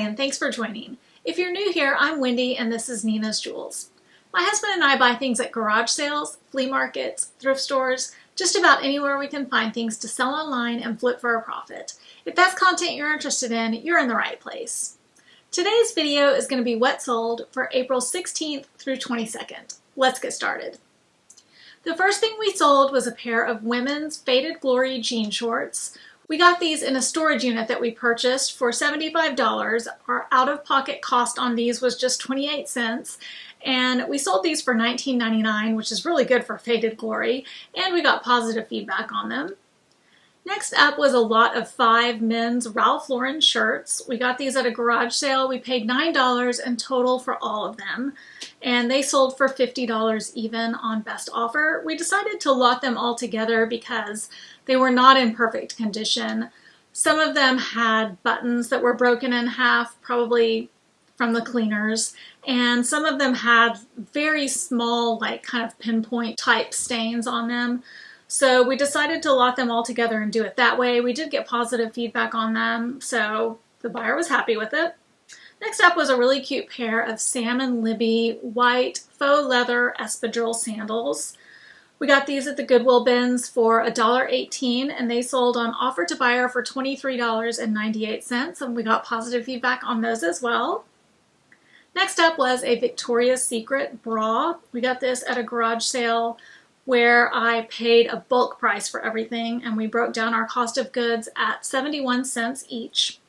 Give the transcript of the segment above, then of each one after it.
and thanks for joining. If you're new here, I'm Wendy and this is Nina's Jewels. My husband and I buy things at garage sales, flea markets, thrift stores, just about anywhere we can find things to sell online and flip for a profit. If that's content you're interested in, you're in the right place. Today's video is going to be what sold for April 16th through 22nd. Let's get started. The first thing we sold was a pair of women's Faded Glory jean shorts. We got these in a storage unit that we purchased for $75. Our out-of-pocket cost on these was just 28 cents. And we sold these for $19.99, which is really good for Faded Glory, and we got positive feedback on them. Next up was a lot of 5 men's Ralph Lauren shirts. We got these at a garage sale. We paid $9 in total for all of them, and they sold for $50 even on best offer. We decided to lot them all together because they were not in perfect condition. Some of them had buttons that were broken in half, probably from the cleaners, and some of them had very small, like kind of pinpoint type stains on them. So we decided to lot them all together and do it that way. We did get positive feedback on them, so the buyer was happy with it. Next up was a really cute pair of Sam and Libby white faux leather espadrille sandals. We got these at the Goodwill bins for $1.18, and they sold on offer to buyer for $23.98, and we got positive feedback on those as well. Next up was a Victoria's Secret bra. We got this at a garage sale where I paid a bulk price for everything, and we broke down our cost of goods at 71 cents each.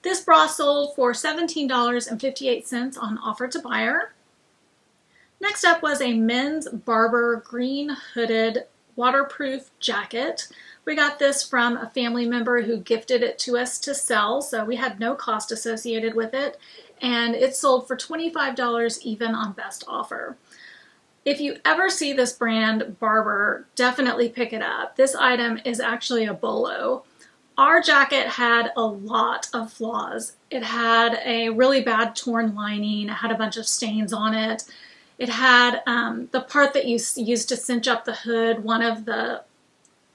This bra sold for $17.58 on offer to buyer. Next up was a men's Barber green hooded waterproof jacket. We got this from a family member who gifted it to us to sell, so we had no cost associated with it, and it sold for $25 even on best offer. If you ever see this brand Barber, definitely pick it up. This item is actually a Bolo. Our jacket had a lot of flaws. It had a really bad torn lining. It had a bunch of stains on it. It had the part that you used to cinch up the hood, one of the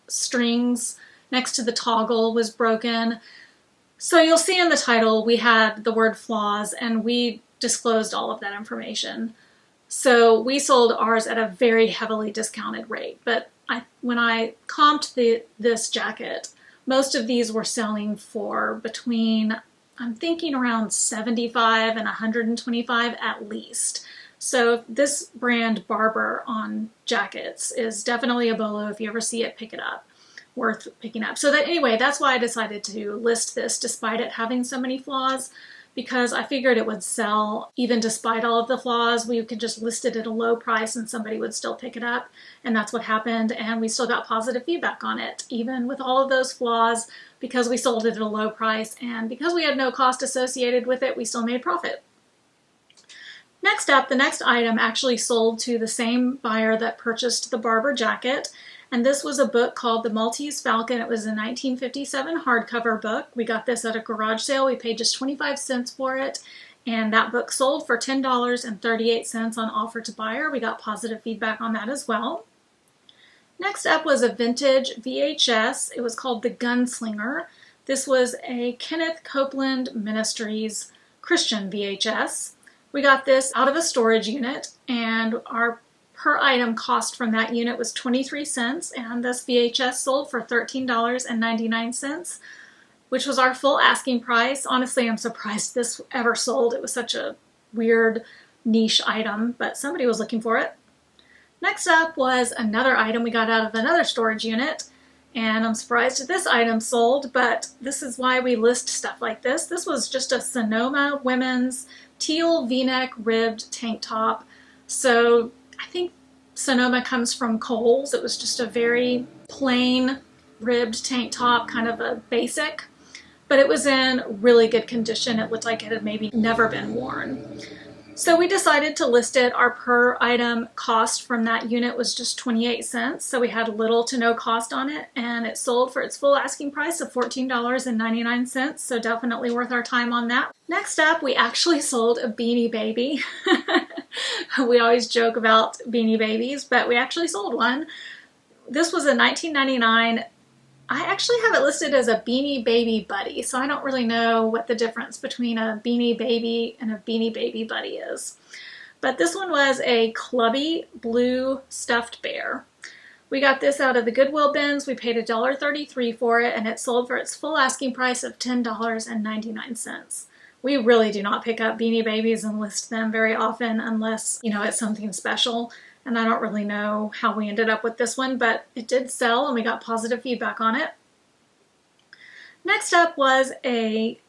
strings next to the toggle was broken. So you'll see in the title we had the word flaws, and we disclosed all of that information. So we sold ours at a very heavily discounted rate. But when I comped this jacket, most of these were selling for between, I'm thinking around $75 and $125 at least. So this brand Barber on jackets is definitely a Bolo. If you ever see it, pick it up. Worth picking up. So that anyway, that's why I decided to list this despite it having so many flaws, because I figured it would sell even despite all of the flaws. We could just list it at a low price and somebody would still pick it up, and that's what happened, and we still got positive feedback on it even with all of those flaws, because we sold it at a low price, and because we had no cost associated with it, we still made profit. Next up, the next item actually sold to the same buyer that purchased the Barber jacket, and this was a book called The Maltese Falcon. It was a 1957 hardcover book. We got this at a garage sale. We paid just 25 cents for it, and that book sold for $10.38 on offer to buyer. We got positive feedback on that as well. Next up was a vintage VHS. It was called The Gunslinger. This was a Kenneth Copeland Ministries Christian VHS. We got this out of a storage unit, and our per item cost from that unit was 23 cents, and this VHS sold for $13.99, which was our full asking price. Honestly, I'm surprised this ever sold. It was such a weird niche item, but somebody was looking for it. Next up was another item we got out of another storage unit, and I'm surprised this item sold, but this is why we list stuff like this. This was just a Sonoma women's teal v-neck ribbed tank top. So I think Sonoma comes from Kohl's. It was just a very plain ribbed tank top, kind of a basic, but it was in really good condition. It looked like it had maybe never been worn. So we decided to list it. Our per item cost from that unit was just 28 cents. So we had little to no cost on it, and it sold for its full asking price of $14.99. So definitely worth our time on that. Next up, we actually sold a Beanie Baby. We always joke about Beanie Babies, but we actually sold one. This was a 1999 I actually have it listed as a Beanie Baby Buddy, so I don't really know what the difference between a Beanie Baby and a Beanie Baby Buddy is. But this one was a clubby blue stuffed bear. We got this out of the Goodwill bins. We paid $1.33 for it, and it sold for its full asking price of $10.99. We really do not pick up Beanie Babies and list them very often unless, it's something special. And I don't really know how we ended up with this one, but it did sell and we got positive feedback on it. Next up was a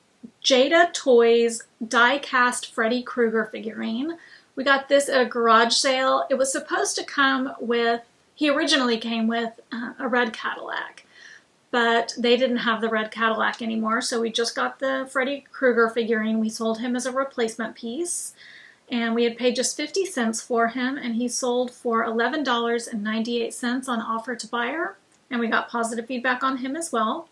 Jada Toys die-cast Freddy Krueger figurine. We got this at a garage sale. It was supposed to come with, he originally came with a red Cadillac, but they didn't have the red Cadillac anymore, so we just got the Freddy Krueger figurine. We sold him as a replacement piece, and we had paid just 50 cents for him, and he sold for $11.98 on offer to buyer, and we got positive feedback on him as well.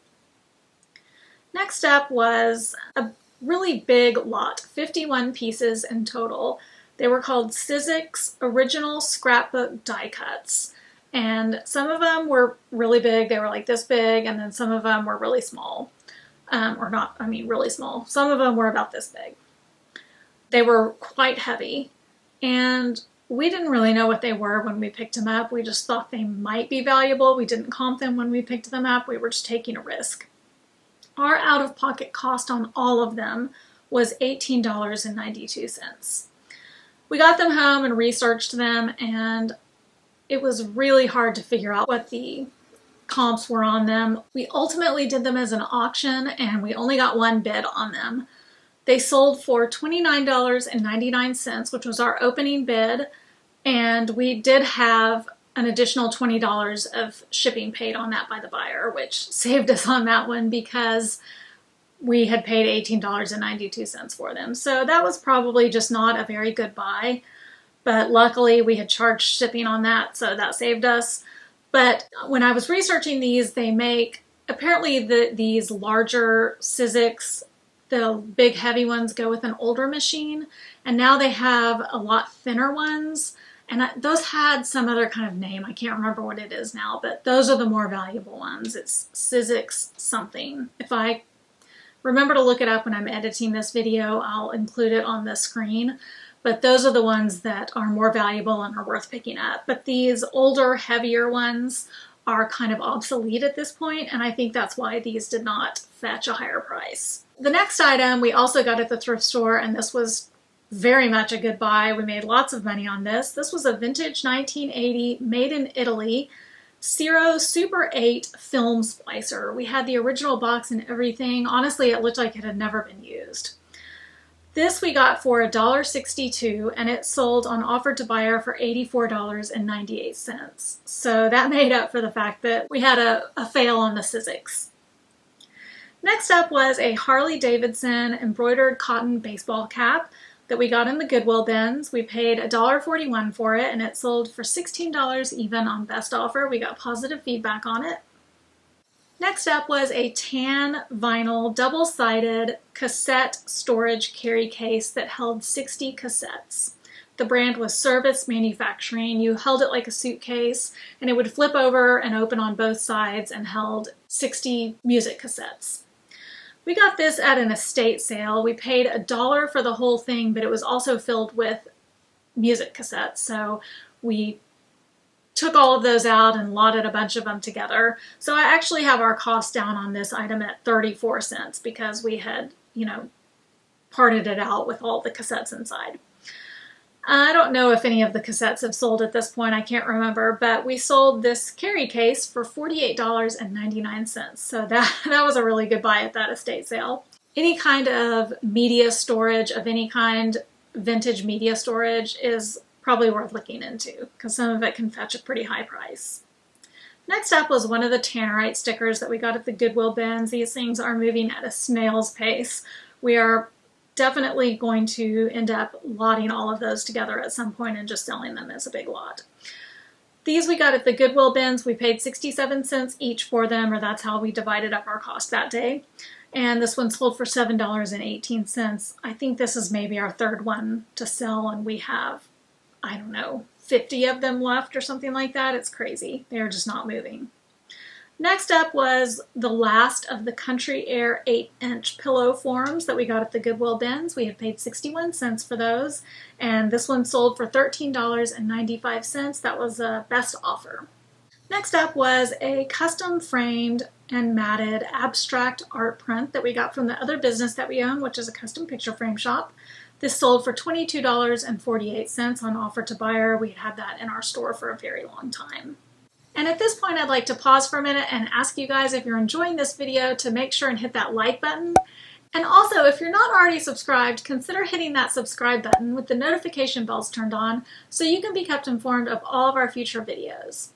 Next up was a really big lot, 51 pieces in total. They were called Sizzix Original Scrapbook Die Cuts. And some of them were really big. They were like this big. And then some of them were really small. Really small. Some of them were about this big. They were quite heavy. And we didn't really know what they were when we picked them up. We just thought they might be valuable. We didn't comp them when we picked them up. We were just taking a risk. Our out-of-pocket cost on all of them was $18.92. We got them home and researched them, and it was really hard to figure out what the comps were on them. We ultimately did them as an auction, and we only got one bid on them. They sold for $29.99, which was our opening bid, and we did have an additional $20 of shipping paid on that by the buyer, which saved us on that one because we had paid $18.92 for them. So that was probably just not a very good buy. But luckily we had charged shipping on that, so that saved us. But when I was researching these, they make, apparently these larger Sizzix, the big heavy ones go with an older machine, and now they have a lot thinner ones. And those had some other kind of name. I can't remember what it is now, but those are the more valuable ones. It's Sizzix something. If I remember to look it up when I'm editing this video, I'll include it on the screen. But those are the ones that are more valuable and are worth picking up. But these older, heavier ones are kind of obsolete at this point, and I think that's why these did not fetch a higher price. The next item we also got at the thrift store, and this was very much a good buy. We made lots of money on this. This was a vintage 1980, made in Italy, Ciro Super 8 film splicer. We had the original box and everything. Honestly, it looked like it had never been used. This we got for $1.62, and it sold on offer to buyer for $84.98. So that made up for the fact that we had a fail on the Sizzix. Next up was a Harley Davidson embroidered cotton baseball cap that we got in the Goodwill bins. We paid $1.41 for it, and it sold for $16 even on best offer. We got positive feedback on it. Next up was a tan vinyl double-sided cassette storage carry case that held 60 cassettes. The brand was Service Manufacturing. You held it like a suitcase, and it would flip over and open on both sides and held 60 music cassettes. We got this at an estate sale. We paid $1 for the whole thing, but it was also filled with music cassettes. So we took all of those out and lotted a bunch of them together. So I actually have our cost down on this item at 34 cents because we had, parted it out with all the cassettes inside. I don't know if any of the cassettes have sold at this point. I can't remember, but we sold this carry case for $48.99. So that was a really good buy at that estate sale. Any kind of media storage of any kind, vintage media storage, is probably worth looking into because some of it can fetch a pretty high price. Next up was one of the Tannerite stickers that we got at the Goodwill bins. These things are moving at a snail's pace. We are definitely going to end up lotting all of those together at some point and just selling them as a big lot. These we got at the Goodwill bins. We paid 67 cents each for them, or that's how we divided up our cost that day. And this one sold for $7.18. I think this is maybe our third one to sell, and we have, 50 of them left or something like that. It's crazy. They're just not moving. Next up was the last of the Country Air 8-inch pillow forms that we got at the Goodwill bins. We had paid 61 cents for those, and this one sold for $13.95. That was a best offer. Next up was a custom framed and matted abstract art print that we got from the other business that we own, which is a custom picture frame shop. This sold for $22.48 on offer to buyer. We had that in our store for a very long time. And at this point, I'd like to pause for a minute and ask you guys, if you're enjoying this video, to make sure and hit that like button. And also, if you're not already subscribed, consider hitting that subscribe button with the notification bells turned on so you can be kept informed of all of our future videos.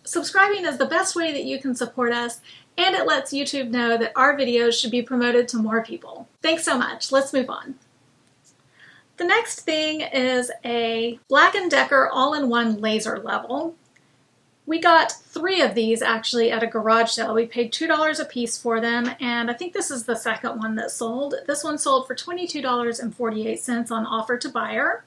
Subscribing is the best way that you can support us, and it lets YouTube know that our videos should be promoted to more people. Thanks so much. Let's move on. The next thing is a Black & Decker all-in-one laser level. We got 3 of these actually at a garage sale. We paid $2 a piece for them, and I think this is the second one that sold. This one sold for $22.48 on offer to buyer.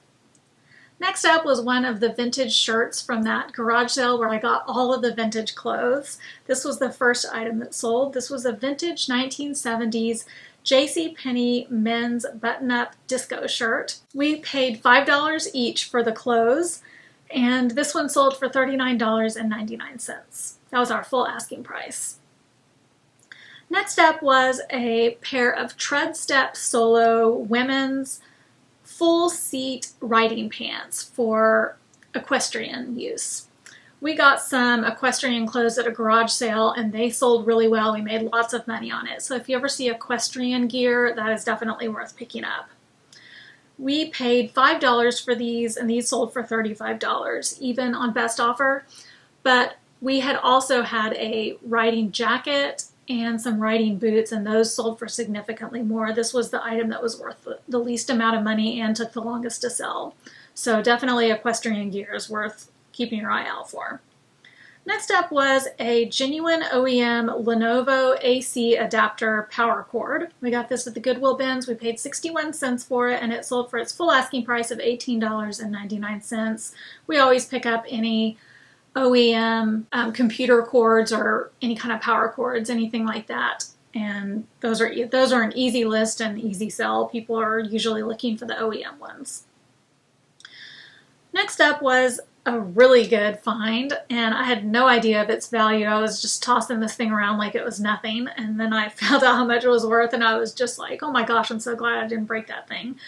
Next up was one of the vintage shirts from that garage sale where I got all of the vintage clothes. This was the first item that sold. This was a vintage 1970s JCPenney men's button-up disco shirt. We paid $5 each for the clothes, and this one sold for $39.99. That was our full asking price. Next up was a pair of Tread Step Solo women's full seat riding pants for equestrian use. We got some equestrian clothes at a garage sale and they sold really well. We made lots of money on it. So if you ever see equestrian gear, that is definitely worth picking up. We paid $5 for these, and these sold for $35, even on best offer. But we had also had a riding jacket and some riding boots, and those sold for significantly more. This was the item that was worth the least amount of money and took the longest to sell. So definitely equestrian gear is worth keeping your eye out for. Next up was a genuine OEM Lenovo AC adapter power cord. We got this at the Goodwill bins. We paid 61 cents for it, and it sold for its full asking price of $18.99. We always pick up any OEM computer cords or any kind of power cords, anything like that. And those are an easy list and easy sell. People are usually looking for the OEM ones. Next up was a really good find, and I had no idea of its value. I was just tossing this thing around like it was nothing, and then I found out how much it was worth, and I was just like, oh my gosh, I'm so glad I didn't break that thing.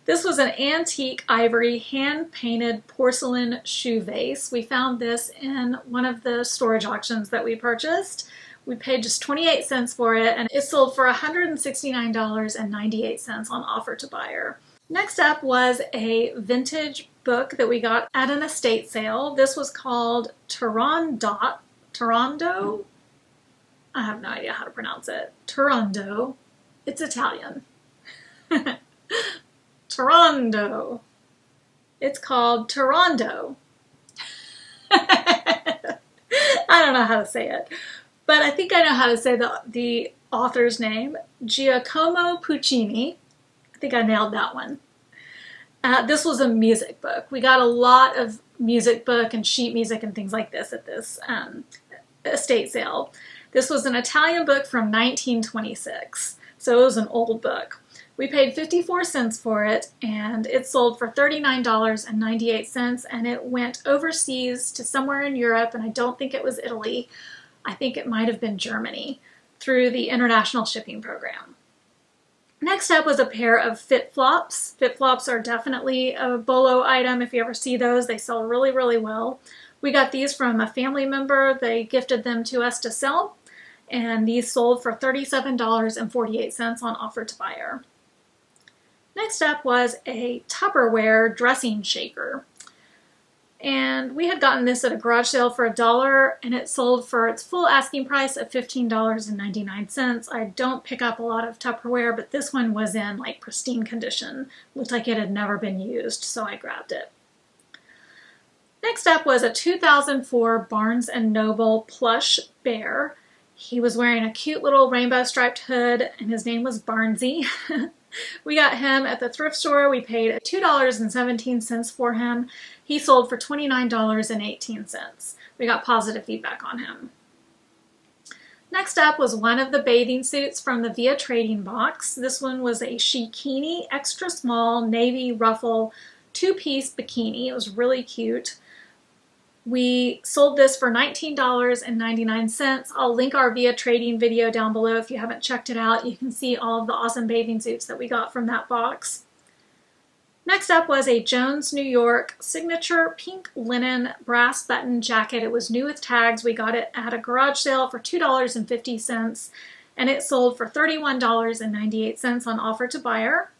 This was an antique ivory hand-painted porcelain shoe vase. We found this in one of the storage auctions that we purchased. We paid just 28 cents for it, and it sold for $169.98 on offer to buyer. Next up was a vintage book that we got at an estate sale. This was called Turandot. Turando? I have no idea how to pronounce it. Turando. It's Italian. Turando. It's called Turando. I don't know how to say it, but I think I know how to say the author's name, Giacomo Puccini. I think I nailed that one. This was a music book. We got a lot of music book and sheet music and things like this at this estate sale. This was an Italian book from 1926, so it was an old book. We paid 54 cents for it, and it sold for $39.98, and it went overseas to somewhere in Europe, and I don't think it was Italy. I think it might have been Germany, through the international shipping program. Next up was a pair of FitFlops. FitFlops are definitely a Bolo item. If you ever see those, they sell really, really well. We got these from a family member. They gifted them to us to sell, and these sold for $37.48 on offer to buyer. Next up was a Tupperware dressing shaker. And we had gotten this at a garage sale for $1, and it sold for its full asking price of $15.99. I don't pick up a lot of Tupperware, but this one was in like pristine condition. Looked like it had never been used, so I grabbed it. Next up was a 2004 Barnes & Noble plush bear. He was wearing a cute little rainbow striped hood, and his name was Barnesy. We got him at the thrift store. We paid $2.17 for him. He sold for $29.18. We got positive feedback on him. Next up was one of the bathing suits from the Via Trading box. This one was a Shikini extra small navy ruffle 2-piece bikini. It was really cute. We sold this for $19.99. I'll link our Via Trading video down below if you haven't checked it out. You can see all of the awesome bathing suits that we got from that box. Next up was a Jones, New York signature pink linen brass button jacket. It was new with tags. We got it at a garage sale for $2.50 and it sold for $31.98 on offer to buyer.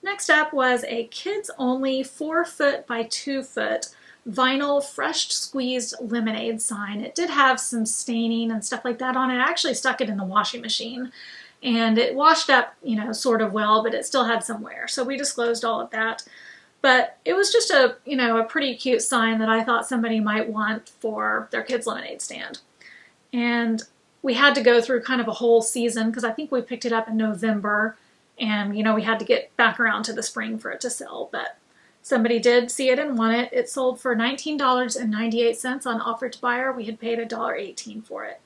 Next up was a kids only 4-foot by 2-foot vinyl fresh squeezed lemonade sign. It did have some staining and stuff like that on it. I actually stuck it in the washing machine. And it washed up, sort of well, but it still had some wear. So we disclosed all of that. But it was just a pretty cute sign that I thought somebody might want for their kids' lemonade stand. And we had to go through kind of a whole season because I think we picked it up in November. And, we had to get back around to the spring for it to sell. But somebody did see it and want it. It sold for $19.98 on offer to buyer. We had paid $1.18 for it.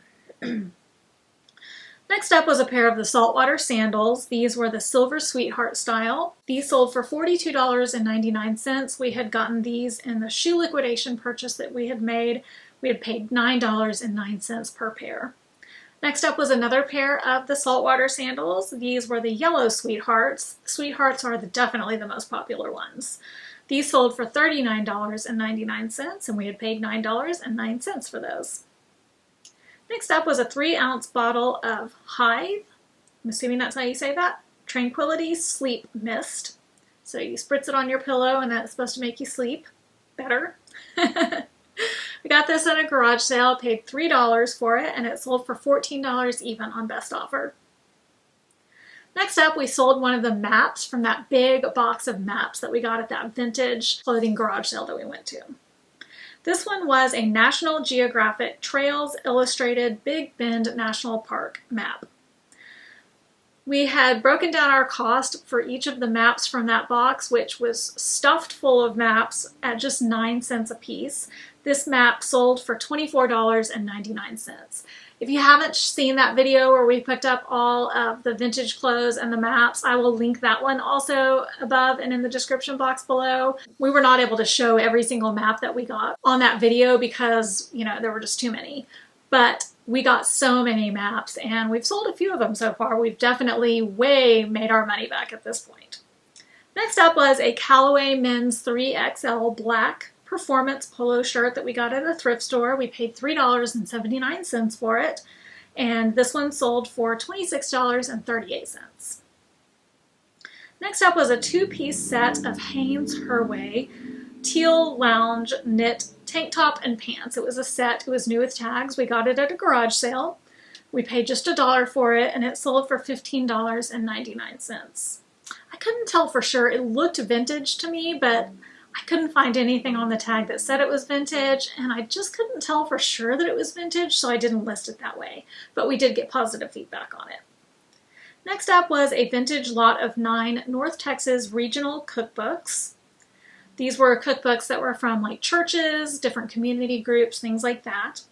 Next up was a pair of the saltwater sandals. These were the Silver Sweetheart style. These sold for $42.99. We had gotten these in the shoe liquidation purchase that we had made. We had paid $9.09 per pair. Next up was another pair of the saltwater sandals. These were the yellow Sweethearts. Sweethearts are definitely the most popular ones. These sold for $39.99 and we had paid $9.09 for those. Next up was a 3-ounce bottle of Hive, I'm assuming that's how you say that, Tranquility Sleep Mist. So you spritz it on your pillow and that's supposed to make you sleep better. We got this at a garage sale, paid $3 for it, and it sold for $14 even on best offer. Next up, we sold one of the maps from that big box of maps that we got at that vintage clothing garage sale that we went to. This one was a National Geographic Trails Illustrated Big Bend National Park map. We had broken down our cost for each of the maps from that box, which was stuffed full of maps at just 9 cents a piece. This map sold for $24.99. If you haven't seen that video where we picked up all of the vintage clothes and the maps, I will link that one also above and in the description box below. We were not able to show every single map that we got on that video because, there were just too many. But we got so many maps and we've sold a few of them so far. We've definitely way made our money back at this point. Next up was a Callaway Men's 3XL Black Performance polo shirt that we got at a thrift store. We paid $3.79 for it, and this one sold for $26.38. Next up was a 2-piece set of Hanes Herway teal lounge knit tank top and pants. It was a set. It was new with tags. We got it at a garage sale. We paid just $1 for it, and it sold for $15.99. I couldn't tell for sure. It looked vintage to me, but I couldn't find anything on the tag that said it was vintage, and I just couldn't tell for sure that it was vintage, so I didn't list it that way. But we did get positive feedback on it. Next up was a vintage lot of 9 North Texas regional cookbooks. These were cookbooks that were from churches, different community groups, things like that.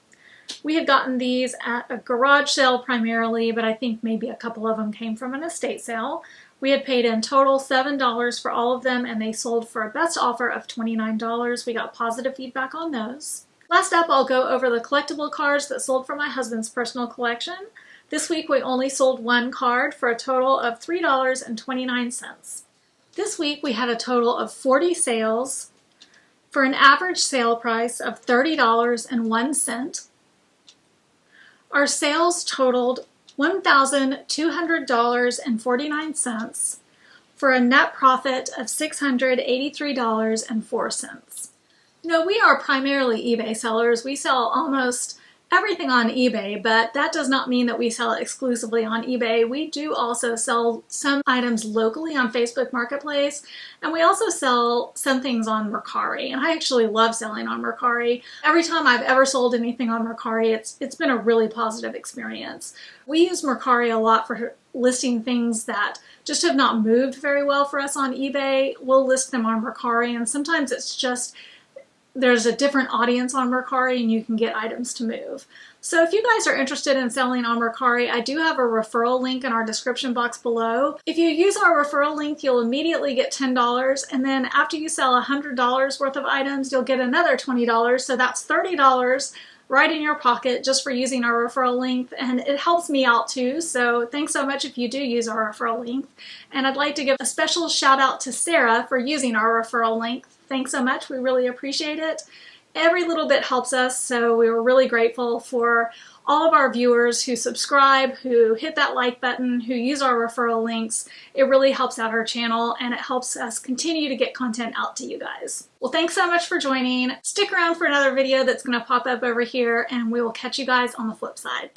We had gotten these at a garage sale primarily, but I think maybe a couple of them came from an estate sale. We had paid in total $7 for all of them, and they sold for a best offer of $29. We got positive feedback on those. Last up, I'll go over the collectible cards that sold from my husband's personal collection. This week, we only sold 1 card for a total of $3.29. This week, we had a total of 40 sales for an average sale price of $30.01. Our sales totaled $1,200.49 for a net profit of $683.04. We are primarily eBay sellers. We sell almost everything on eBay, but that does not mean that we sell it exclusively on eBay. We do also sell some items locally on Facebook Marketplace, and we also sell some things on Mercari, and I actually love selling on Mercari. Every time I've ever sold anything on Mercari, it's been a really positive experience. We use Mercari a lot for listing things that just have not moved very well for us on eBay. We'll list them on Mercari, and sometimes it's just there's a different audience on Mercari and you can get items to move. So if you guys are interested in selling on Mercari, I do have a referral link in our description box below. If you use our referral link, you'll immediately get $10, and then after you sell $100 worth of items, you'll get another $20, so that's $30 right in your pocket just for using our referral link, and it helps me out too, so thanks so much if you do use our referral link. And I'd like to give a special shout out to Sarah for using our referral link. Thanks so much, we really appreciate it. Every little bit helps us, so we were really grateful for all of our viewers who subscribe, who hit that like button, who use our referral links. It really helps out our channel and it helps us continue to get content out to you guys. Well, thanks so much for joining. Stick around for another video that's going to pop up over here, and we will catch you guys on the flip side.